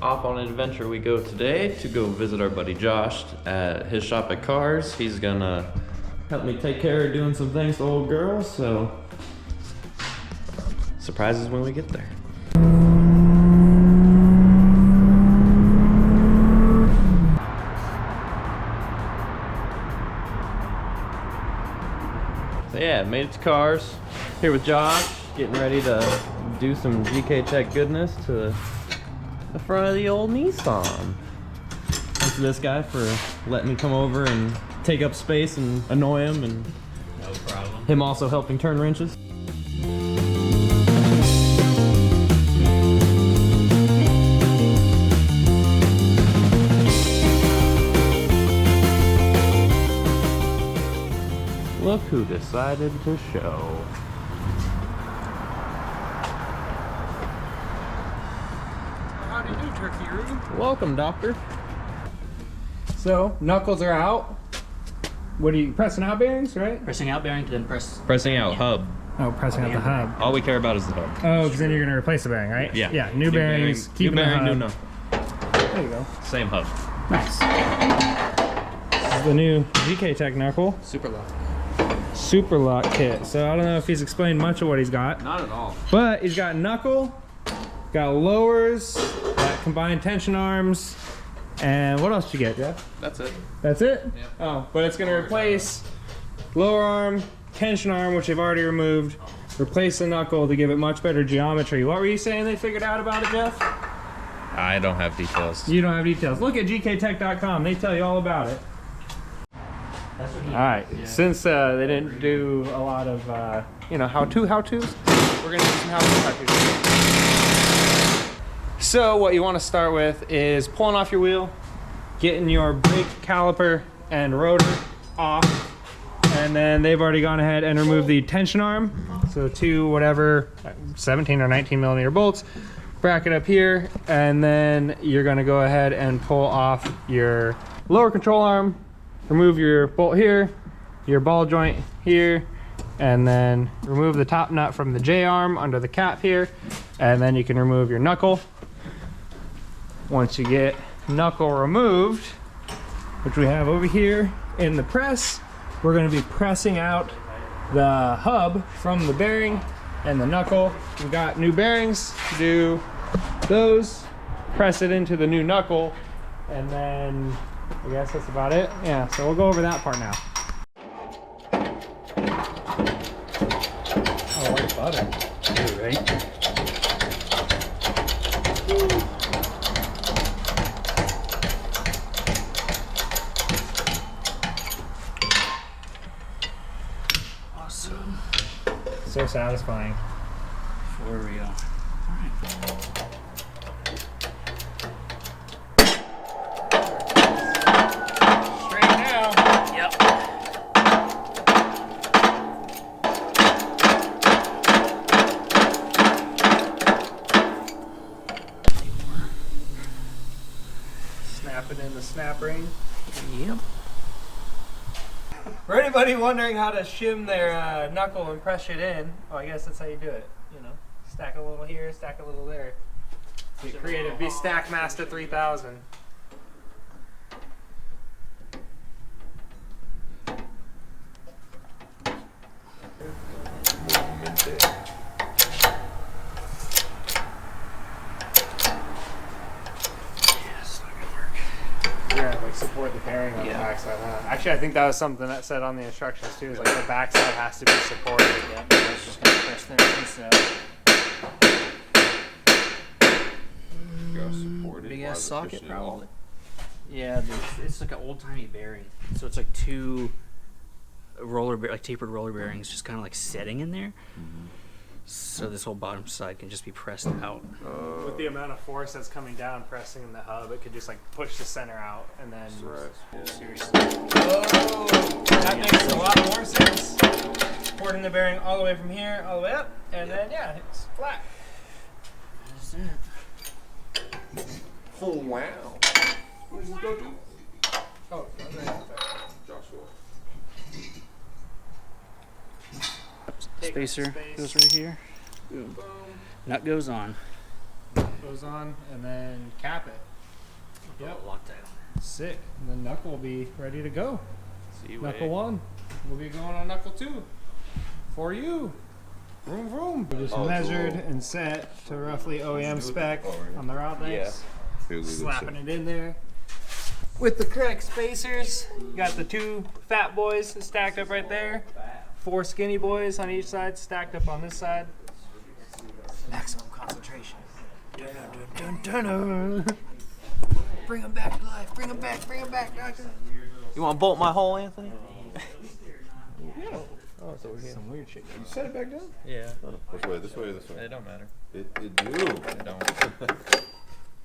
off on an adventure we go today to go visit our buddy Josh at his shop at Cars. He's gonna help me take care of doing some things to old girls, so surprises when we get there. So yeah, made it to Cars. Here with Josh, getting ready to do some GKTech goodness to the front of the old Nissan. Thanks to this guy for letting me come over and take up space and annoy him, and no problem. Him also helping turn wrenches. Look who decided to show. How do you do, Turkey Ruben? Welcome, doctor. So, knuckles are out. What are you pressing out bearings, right? Pressing out bearing to then Pressing out hub. Oh, pressing out the hub. All we care about is the hub. Oh, because then you're going to replace the bearing, right? Yeah. Yeah, new bearings, keep new bearing, the new hub. no. There you go. Same hub. Nice. This is the new GKTech knuckle. Superlock. Superlock kit. So I don't know if he's explained much of what he's got. Not at all. But he's got knuckle, got lowers, got combined tension arms, and what else did you get, Jeff? That's it. That's it? Yeah. Oh, but it's gonna replace lower arm, tension arm, which they've already removed, replace the knuckle to give it much better geometry. What were you saying they figured out about it, Jeff? I don't have details. You don't have details. Look at gktech.com, they tell you all about it. Alright, since they didn't do a lot of, you know, how-tos, we're gonna do some how-tos. So what you want to start with is pulling off your wheel, getting your brake caliper and rotor off, and then they've already gone ahead and removed the tension arm. So two whatever 17 or 19 millimeter bolts, bracket up here, and then you're going to go ahead and pull off your lower control arm, remove your bolt here, your ball joint here, and then remove the top nut from the J arm under the cap here, and then you can remove your knuckle. Once you get knuckle removed, which we have over here in the press, we're going to be pressing out the hub from the bearing and the knuckle. We've got new bearings to do those, press it into the new knuckle, and then I guess that's about it. Yeah, so we'll go over that part now. Oh, like butter. Ooh, right? Awesome. So satisfying. For real. Alright. Straight now. Yep. Snap it in the snap ring. Yep. For anybody wondering how to shim their knuckle and press it in, well, I guess that's how you do it. You know, stack a little here, stack a little there. Get creative. Be Stackmaster 3000. Yeah, like support the bearing on the backside. Huh? Actually, I think that was something that said on the instructions too. Is like the backside has to be supported. Yep. I was just gonna press there and big ass socket probably. Yeah, it's like an old timey bearing. So it's like two like tapered roller bearings, just kind of like setting in there. So this whole bottom side can just be pressed out. With the amount of force that's coming down, pressing in the hub, it could just like push the center out and then. Seriously. Oh, that makes a lot more sense. Supporting the bearing all the way from here, all the way up, and then yeah, it's flat. That's it. Oh wow. What does this go to? Oh, Joshua. Spacer goes right here. Boom. Nut goes on. goes on, and then cap it. Yep. Loctite. Sick. And then knuckle will be ready to go. Seaway. Knuckle 1 will be going on knuckle 2 for you. Vroom vroom. We just measured and set to roughly OEM spec on the rod lengths. Slapping it in there with the correct spacers. You got the 2 fat boys stacked up right there. 4 skinny boys on each side stacked up on this side. Maximum concentration. Dun, dun, dun, dun, dun. Bring them back to life. Bring them back. Bring them back, doctor. You want to bolt my hole, Anthony? Yeah. Oh, it's over here. Some weird shit. You set it back down? Yeah. Which way? This way or this way? It don't matter. It do. It don't.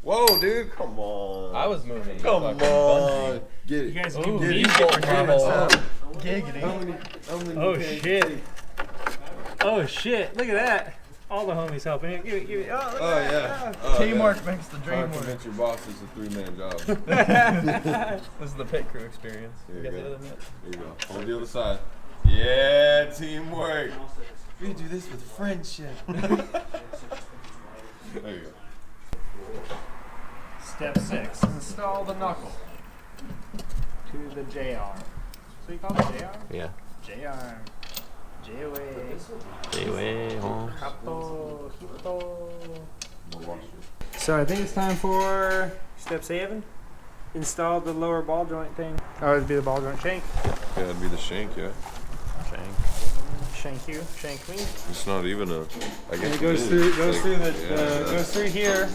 Whoa, dude, come on. I was moving. Come on. Get it. You guys Ooh, can you music bolt for my doing hole. stuff. How many Oh can- shit. Oh shit. Look at that. All the homies helping. Give it, give it. Oh, look Oh, at yeah. that. Teamwork makes the Trying dream to work. convince your boss it's a 3-man job. This is the pit crew experience. There you got go. the other net? There you go. Hold the other side. Yeah, teamwork. We do this with friendship. There you go. Step 6. Install the knuckle to the J-arm. So you call it J-arm? Yeah. J-arm. J-way. Seaway, home. Capo. Hito. No washer. So I think it's time for step 7. Install the lower ball joint thing. Oh, it'd be the ball joint shank. Yeah, it'd be the shank, yeah. Shank. Shank you, shank me. It's not even a. I guess And it it goes is. through, Like, goes through here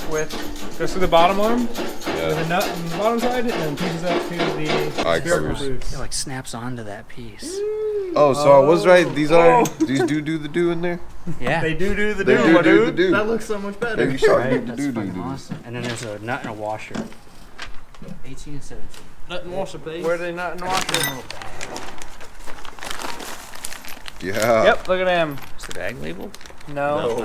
goes through the bottom arm with a Yeah. nut on the bottom side, and then pushes up to the Eye spherical covers. boots. It like snaps onto that piece. Oh, so I was right. These do the do in there. Yeah. They do the They do, do the do. That looks so much better. Baby shark Right? do the That's do fucking do. awesome. And then there's a nut and a washer. 18 and 17. Nut and washer, please. Where are they nut and washer? Yeah. Yep, look at them. Is the bag labeled? No.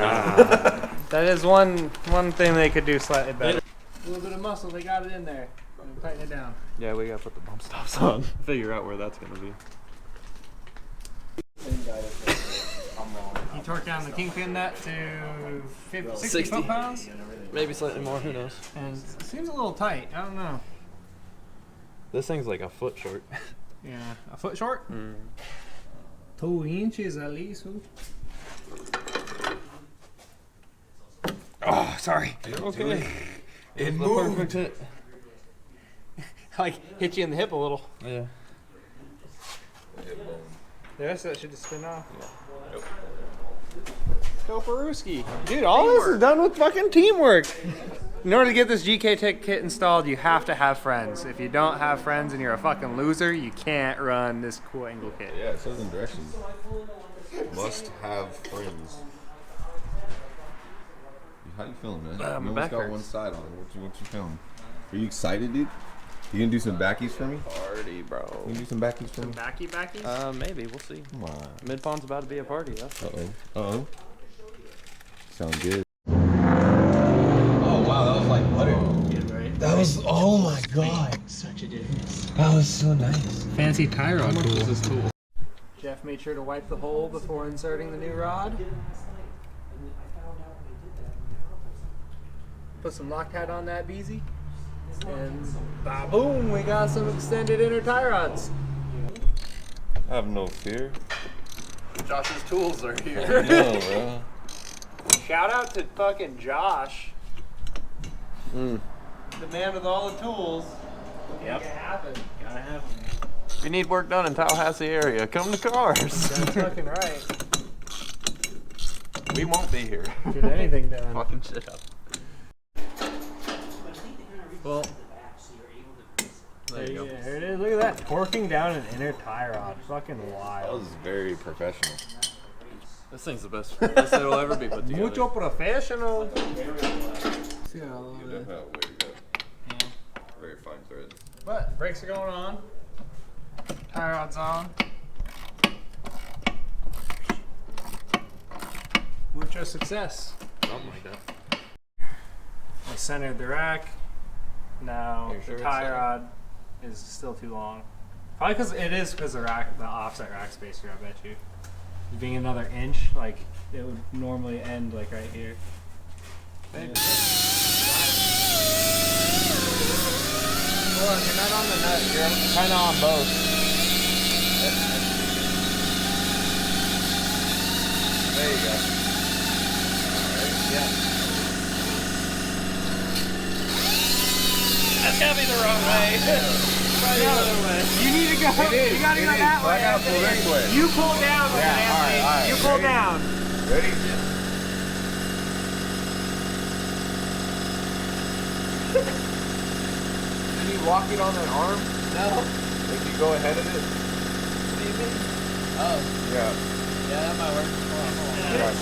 That is one thing they could do slightly better. A little bit of muscle, they got it in there. Tighten it down. Yeah, we gotta put the bump stops on. Figure out where that's gonna be. You torque down the kingpin nut to 50, 60 60. foot-pounds, Maybe slightly more, who knows? and it seems a little tight. I don't know. This thing's like a foot short. Yeah, a foot short? 2 inches at least. Ooh. Oh, sorry. Okay. It The moved. perfect hit. Like hit you in the hip a little. Yeah. The rest of that should just spin off. Go Peruski. Dude, all this is done with fucking teamwork. In order to get this GKTech kit installed, you have to have friends. If you don't have friends and you're a fucking loser, you can't run this cool angle kit. Yeah, it says in directions. Must have friends. How you feeling, man? My you almost back got hurts. one side on. What you feeling? Are you excited, dude? You gonna do some backies for me? Party, You bro. gonna do some backies for me? Backy. Maybe, we'll see. Come on. Mid-pawn's about to be a party, huh? Uh-oh. Sound good. Oh, wow, that was like butter. That was, oh my god. Such a difference. That was so nice. Fancy tie rod tool. This is cool. Jeff made sure to wipe the hole before inserting the new rod. Put some Loctite on that beezy. And ba-boom, we got some extended inner tie rods. I have no fear. Josh's tools are here. No, bro. Shout out to fucking Josh. Mm. The man with all the tools. Yep. Make it happen. Gotta have them. If you need work done in Tallahassee area, come to Cars. That's fucking right. We won't be here. Get anything done. Fucking shit up. Well, there you go. Yeah, here it is. Look at that. Torquing down an inner tie rod. Fucking That wild. was very professional. This thing's the best it'll ever be put together. Mucho professional. See how You definitely have way to go. Very fine thread. But brakes are going on. Tie rod's on. Mucho success. Something like that. I centered the rack. Now You're sure the it's tie centered? rod is still too long. Probably because the rack, the offset rack spacer. I bet you. Being another inch, like it would normally end like right here. Hold on, you're not on the nut. You're Kind of on both. There you go. Yeah. That's gotta be the wrong way. The other way. You need to go. You gotta go that way. I gotta pull this way. You pull down with Yeah, it, Anthony. all right, You pull ready? down. Ready? Did you walk it on that arm? No. Like you go ahead of it? What do you mean? Oh. Yeah. Yeah, that might work. Hold on.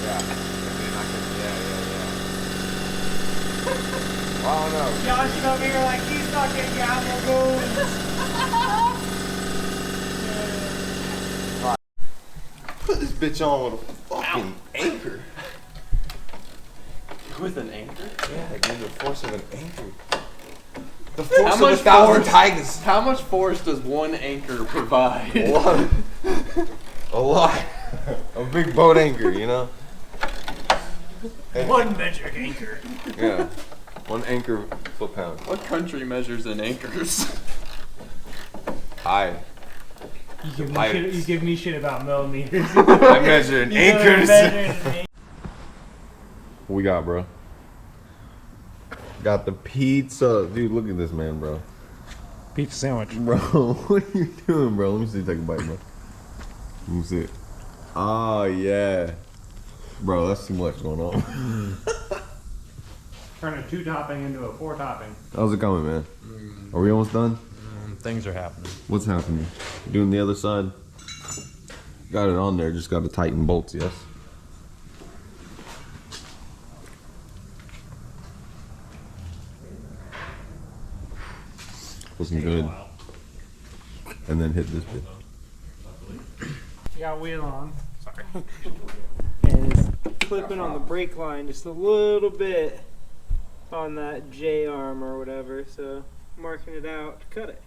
Yeah. And then I can, yeah. I don't know. Josh over here like he's not getting apple gold. Put this bitch on with a fucking anchor. With an anchor? Yeah, give the force of an anchor. The force How of much 1,000 force? tigers. How much force does one anchor provide? A lot. A lot. A big boat anchor, you know? And- One metric anchor. Yeah. 1 anchor foot-pound. What country measures in anchors? High. You give me shit about millimeters. I measure in You know what anchors. measures What we got, bro? Got the pizza. Dude, look at this man, bro. Pizza sandwich. Bro, what are you doing, bro? Let me see. Take a bite, bro. Let me see. Oh, yeah. Bro, that's too much going on. Turn a 2-topping into a 4-topping. How's it coming, man? Are we almost done? Things are happening. What's happening? Doing the other side? Got it on there, just got to tighten bolts, yes? Wasn't good. And then hit this bit. You got wheel on. Sorry. And it's clipping on the brake line just a little bit on that J arm or whatever, so marking it out to cut it.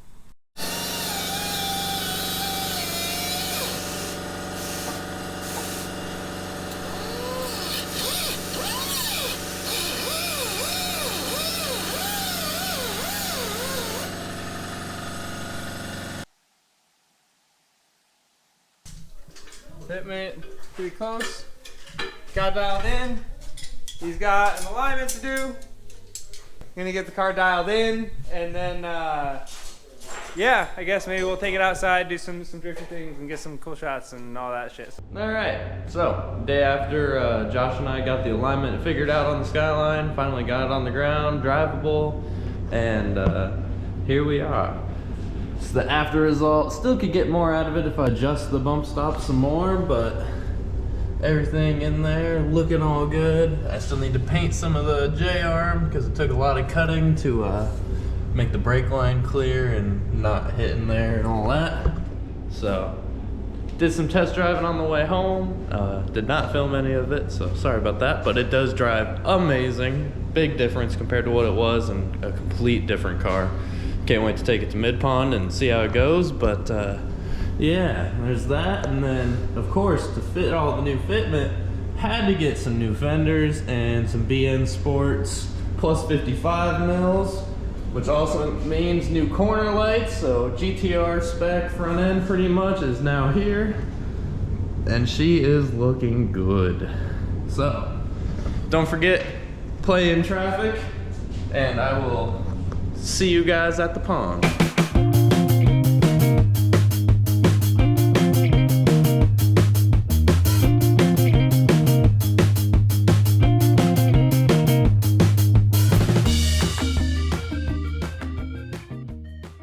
Fitment pretty close. Got dialed in. He's got an alignment to do. Gonna get the car dialed in, and then yeah, I guess maybe we'll take it outside, do some drifty things, and get some cool shots and all that shit. All right, so day after Josh and I got the alignment figured out on the Skyline, finally got it on the ground, drivable, and here we are. So the after result, still could get more out of it if I adjust the bump stop some more, but everything in there looking all good. I still need to paint some of the J-arm because it took a lot of cutting to make the brake line clear and not hitting there and all that. So did some test driving on the way home. Did not film any of it, so sorry about that, but it does drive amazing. Big difference compared to what it was, and a complete different car. Can't wait to take it to Mid-Pond and see how it goes, but yeah, there's that. And then of course, to fit all the new fitment, had to get some new fenders and some BN Sports plus 55 mils, which also means new corner lights. So GTR spec front end pretty much is now here, and she is looking good. So don't forget, play in traffic, and I will see you guys at the pond.